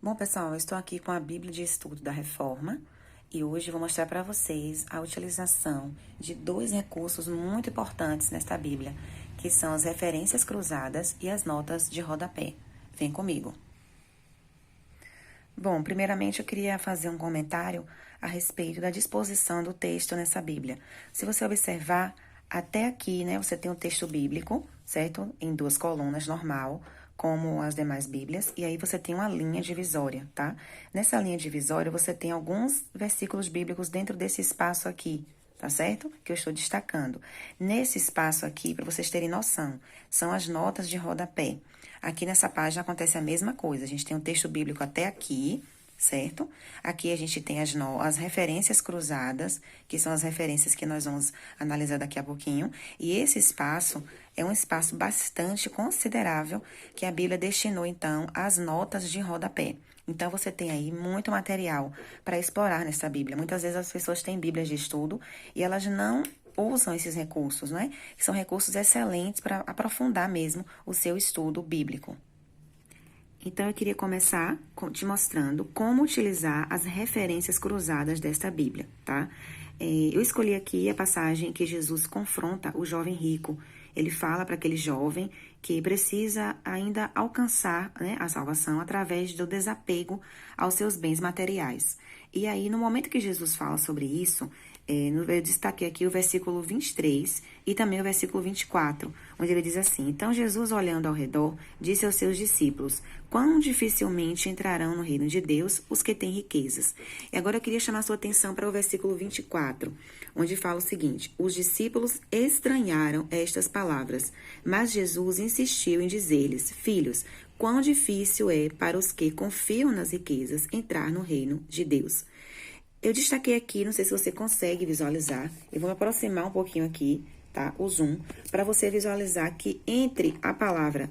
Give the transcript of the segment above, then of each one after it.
Bom, pessoal, eu estou aqui com a Bíblia de Estudo da Reforma e hoje vou mostrar para vocês a utilização de dois recursos muito importantes nesta Bíblia, que são as referências cruzadas e as notas de rodapé. Vem comigo. Bom, primeiramente eu queria fazer um comentário a respeito da disposição do texto nessa Bíblia. Se você observar, até aqui, né, você tem um texto bíblico, certo? Em duas colunas, normal, como as demais Bíblias, e aí você tem uma linha divisória, tá? Nessa linha divisória, você tem alguns versículos bíblicos dentro desse espaço aqui, tá certo? Que eu estou destacando. Nesse espaço aqui, para vocês terem noção, são as notas de rodapé. Aqui nessa página acontece a mesma coisa, a gente tem um texto bíblico até aqui, certo? Aqui a gente tem as referências cruzadas, que são as referências que nós vamos analisar daqui a pouquinho. E esse espaço é um espaço bastante considerável que a Bíblia destinou, então, às notas de rodapé. Então, você tem aí muito material para explorar nessa Bíblia. Muitas vezes as pessoas têm Bíblias de estudo e elas não usam esses recursos, né? Que são recursos excelentes para aprofundar mesmo o seu estudo bíblico. Então, eu queria começar te mostrando como utilizar as referências cruzadas desta Bíblia, tá? Eu escolhi aqui a passagem que Jesus confronta o jovem rico. Ele fala para aquele jovem que precisa ainda alcançar, né, a salvação através do desapego aos seus bens materiais. E aí, no momento que Jesus fala sobre isso, eu destaquei aqui o versículo 23 e também o versículo 24, onde ele diz assim: Então Jesus, olhando ao redor, disse aos seus discípulos: Quão dificilmente entrarão no reino de Deus os que têm riquezas. E agora eu queria chamar a sua atenção para o versículo 24, onde fala o seguinte: Os discípulos estranharam estas palavras, mas Jesus insistiu em dizer-lhes: Filhos, quão difícil é para os que confiam nas riquezas entrar no reino de Deus. Eu destaquei aqui, não sei se você consegue visualizar, eu vou me aproximar um pouquinho aqui, tá? O zoom, para você visualizar que entre a palavra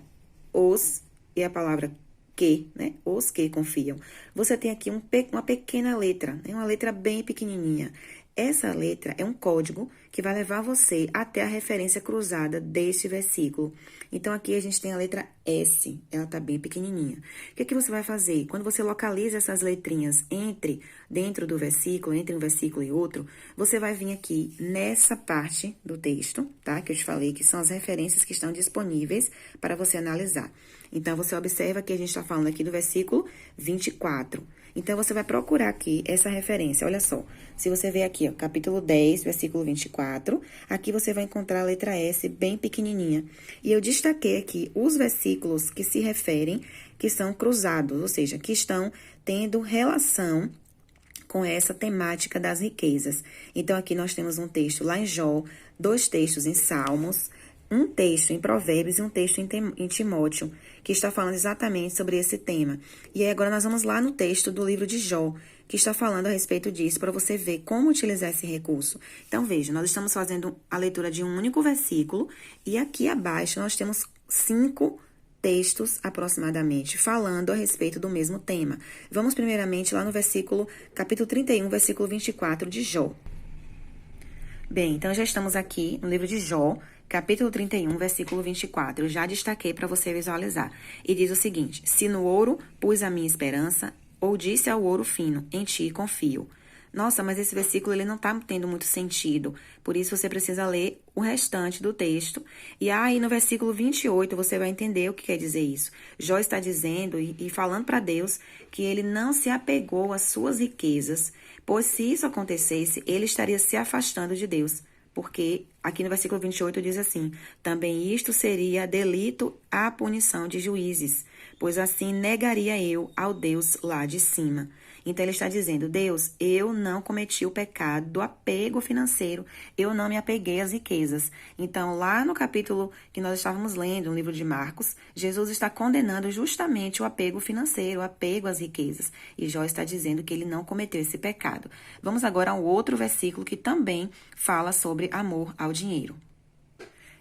os e a palavra que, né? Os que confiam, você tem aqui uma pequena letra, né? Uma letra bem pequenininha. Essa letra é um código que vai levar você até a referência cruzada deste versículo. Então, aqui a gente tem a letra S, ela tá bem pequenininha. O que é que você vai fazer? Quando você localiza essas letrinhas dentro do versículo, entre um versículo e outro, você vai vir aqui nessa parte do texto, tá? Que eu te falei que são as referências que estão disponíveis para você analisar. Então, você observa que a gente está falando aqui do versículo 24. Então, você vai procurar aqui essa referência. Olha só, se você ver aqui, ó, capítulo 10, versículo 24, aqui você vai encontrar a letra S bem pequenininha. E eu destaquei aqui os versículos que se referem, que são cruzados, ou seja, que estão tendo relação com essa temática das riquezas. Então, aqui nós temos um texto lá em Jó, dois textos em Salmos, um texto em Provérbios e um texto em Timóteo, que está falando exatamente sobre esse tema. E aí agora nós vamos lá no texto do livro de Jó, que está falando a respeito disso, para você ver como utilizar esse recurso. Então, veja, nós estamos fazendo a leitura de um único versículo, e aqui abaixo nós temos 5 textos, aproximadamente, falando a respeito do mesmo tema. Vamos primeiramente lá no capítulo 31, versículo 24 de Jó. Bem, então já estamos aqui no livro de Jó, capítulo 31, versículo 24. Eu já destaquei para você visualizar. E diz o seguinte: Se no ouro pus a minha esperança, ou disse ao ouro fino, em ti confio. Nossa, mas esse versículo ele não está tendo muito sentido. Por isso você precisa ler o restante do texto. E aí no versículo 28 você vai entender o que quer dizer isso. Jó está dizendo e falando para Deus que ele não se apegou às suas riquezas, pois se isso acontecesse, ele estaria se afastando de Deus. Porque aqui no versículo 28 diz assim: Também isto seria delito à punição de juízes, pois assim negaria eu ao Deus lá de cima. Então, ele está dizendo: Deus, eu não cometi o pecado do apego financeiro, eu não me apeguei às riquezas. Então, lá no capítulo que nós estávamos lendo, no livro de Marcos, Jesus está condenando justamente o apego financeiro, o apego às riquezas. E Jó está dizendo que ele não cometeu esse pecado. Vamos agora ao outro versículo que também fala sobre amor ao dinheiro.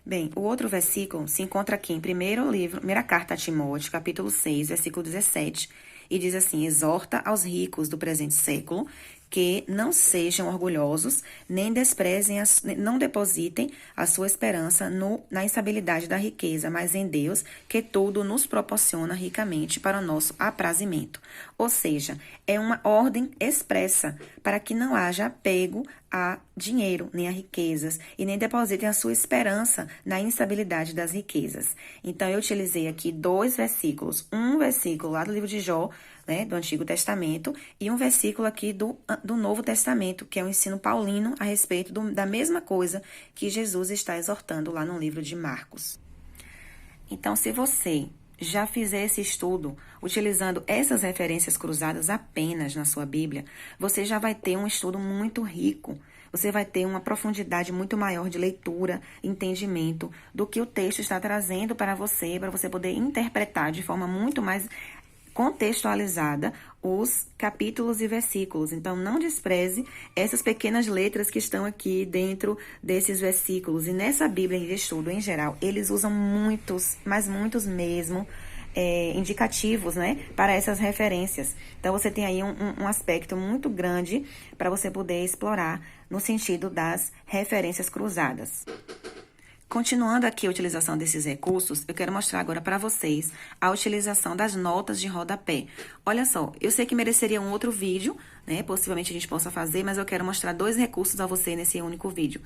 Bem, o outro versículo se encontra aqui em primeira carta a Timóteo, capítulo 6, versículo 17, e diz assim: Exorta aos ricos do presente século que não sejam orgulhosos, nem desprezem, não depositem a sua esperança na instabilidade da riqueza, mas em Deus, que tudo nos proporciona ricamente para o nosso aprazimento. Ou seja, é uma ordem expressa para que não haja apego a dinheiro, nem a riquezas, e nem depositem a sua esperança na instabilidade das riquezas. Então, eu utilizei aqui 2 versículos. Um versículo lá do livro de Jó, né, do Antigo Testamento, e um versículo aqui do Novo Testamento, que é o ensino paulino a respeito da mesma coisa que Jesus está exortando lá no livro de Marcos. Então, se você já fizer esse estudo utilizando essas referências cruzadas apenas na sua Bíblia, você já vai ter um estudo muito rico. Você vai ter uma profundidade muito maior de leitura, entendimento do que o texto está trazendo para você poder interpretar de forma muito mais contextualizada os capítulos e versículos. Então, não despreze essas pequenas letras que estão aqui dentro desses versículos. E nessa Bíblia de estudo, em geral, eles usam muitos, mas muitos mesmo, indicativos, né, para essas referências. Então, você tem aí um aspecto muito grande para você poder explorar no sentido das referências cruzadas. Continuando aqui a utilização desses recursos, eu quero mostrar agora para vocês a utilização das notas de rodapé. Olha só, eu sei que mereceria um outro vídeo, né? Possivelmente a gente possa fazer, mas eu quero mostrar 2 recursos a você nesse único vídeo.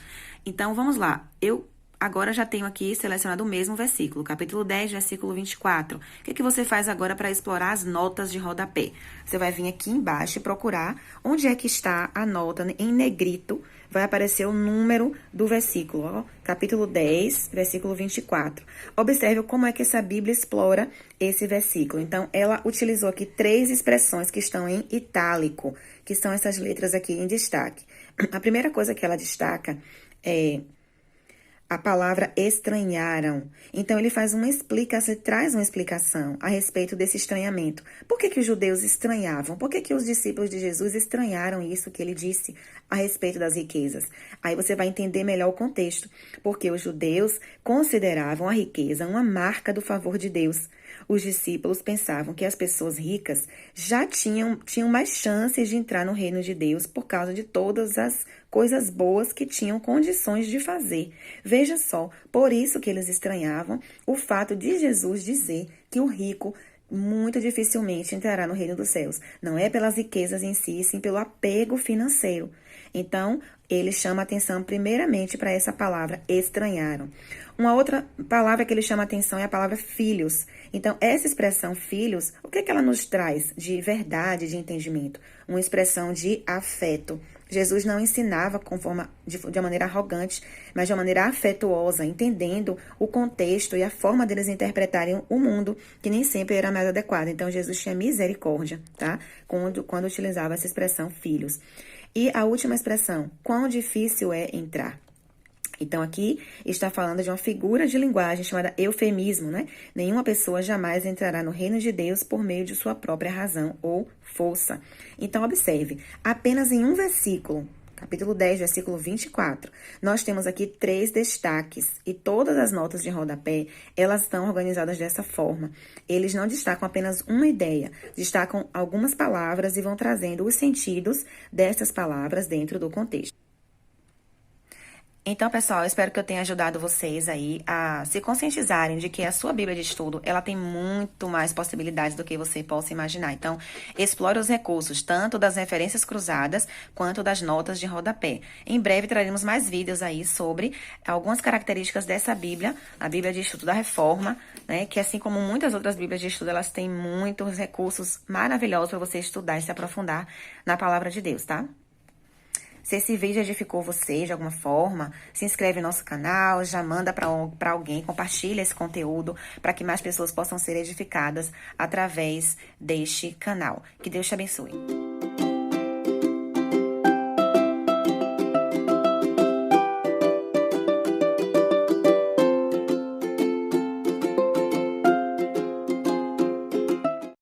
Então, vamos lá. Eu agora já tenho aqui selecionado o mesmo versículo, capítulo 10, versículo 24. O que você faz agora para explorar as notas de rodapé? Você vai vir aqui embaixo e procurar onde é que está a nota em negrito. Vai aparecer o número do versículo, ó, capítulo 10, versículo 24. Observe como é que essa Bíblia explora esse versículo. Então, ela utilizou aqui 3 expressões que estão em itálico, que são essas letras aqui em destaque. A primeira coisa que ela destaca é a palavra estranharam. Então, ele faz uma explicação, traz uma explicação a respeito desse estranhamento. Por que os judeus estranhavam? Por que os discípulos de Jesus estranharam isso que ele disse a respeito das riquezas? Aí você vai entender melhor o contexto. Porque os judeus consideravam a riqueza uma marca do favor de Deus. Os discípulos pensavam que as pessoas ricas já tinham mais chances de entrar no reino de Deus por causa de todas as coisas boas que tinham condições de fazer. Veja só, por isso que eles estranhavam o fato de Jesus dizer que o rico muito dificilmente entrará no reino dos céus. Não é pelas riquezas em si, sim pelo apego financeiro. Então, ele chama atenção primeiramente para essa palavra, estranharam. Uma outra palavra que ele chama atenção é a palavra filhos. Então, essa expressão filhos, o que ela nos traz de verdade, de entendimento? Uma expressão de afeto. Jesus não ensinava de uma maneira arrogante, mas de uma maneira afetuosa, entendendo o contexto e a forma deles interpretarem o mundo, que nem sempre era mais adequada. Então, Jesus tinha misericórdia, tá? Quando utilizava essa expressão filhos. E a última expressão, quão difícil é entrar. Então, aqui está falando de uma figura de linguagem chamada eufemismo, né? Nenhuma pessoa jamais entrará no reino de Deus por meio de sua própria razão ou força. Então, observe, apenas em um versículo, capítulo 10, versículo 24, nós temos aqui 3 destaques. E todas as notas de rodapé, elas estão organizadas dessa forma. Eles não destacam apenas uma ideia, destacam algumas palavras e vão trazendo os sentidos dessas palavras dentro do contexto. Então, pessoal, eu espero que eu tenha ajudado vocês aí a se conscientizarem de que a sua Bíblia de estudo, ela tem muito mais possibilidades do que você possa imaginar. Então, explore os recursos, tanto das referências cruzadas, quanto das notas de rodapé. Em breve, traremos mais vídeos aí sobre algumas características dessa Bíblia, a Bíblia de Estudo da Reforma, né? Que assim como muitas outras Bíblias de estudo, elas têm muitos recursos maravilhosos para você estudar e se aprofundar na Palavra de Deus, tá? Se esse vídeo edificou você de alguma forma, se inscreve no nosso canal, já manda para alguém, compartilha esse conteúdo para que mais pessoas possam ser edificadas através deste canal. Que Deus te abençoe.